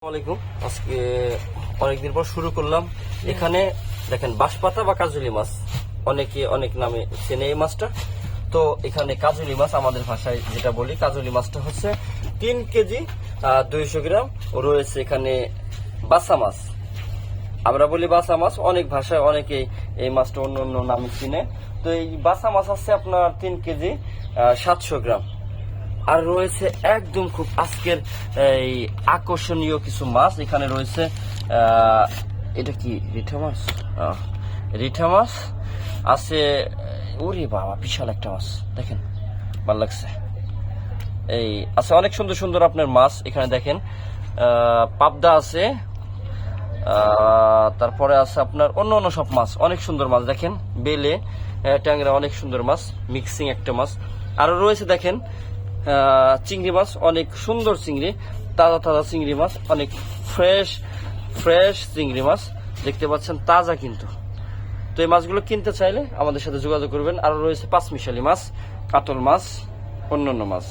আসসালামাইকুম। আজকে অনেকদিন পর শুরু করলাম। এখানে দেখেন বাঁশপাতা বা কাজুলি মাছ, অনেকে অনেক নামে চেনে এই মাছটা। তো এখানে কাজুলি মাছ, আমাদের ভাষায় যেটা বলি কাজুলি মাছটা হচ্ছে 3 কেজি 200 গ্রাম রয়েছে। এখানে বাসা মাছ, আমরা বলি বাসা মাছ, অনেক ভাষায় অনেকে এই মাছটা অন্য অন্য নামে চিনে। তো এই বাসা মাছ আছে আপনার 3 কেজি 700 গ্রাম। আর রয়েছে একদম খুব আজকের এই আকর্ষণীয় কিছু মাছ এখানে রয়েছে। এটা কি রিঠা মাছ? রিঠা মাছ আছে। ওরে বাবা, বিশাল একটা মাছ, দেখেন ভালো লাগছে। এই আছে অনেক সুন্দর সুন্দর আপনার মাছ এখানে দেখেন। পাবদা আছে, তারপরে আছে আপনার অন্য অন্য সব মাছ, অনেক সুন্দর মাছ দেখেন। বেলে, ট্যাংরা, অনেক সুন্দর মাছ, মিক্সিং একটা মাছ। আরো রয়েছে দেখেন চিংড়ি মাছ, অনেক সুন্দর চিংড়ি, তাজা তাজা চিংড়ি মাছ, অনেক ফ্রেশ ফ্রেশ চিংড়ি মাছ দেখতে পাচ্ছেন, তাজা কিন্তু। তো এই মাছগুলো কিনতে চাইলে আমাদের সাথে যোগাযোগ করবেন। আরো রয়েছে পাঁচমিশালি মাছ, কাতল মাছ, অন্যান্য মাছ।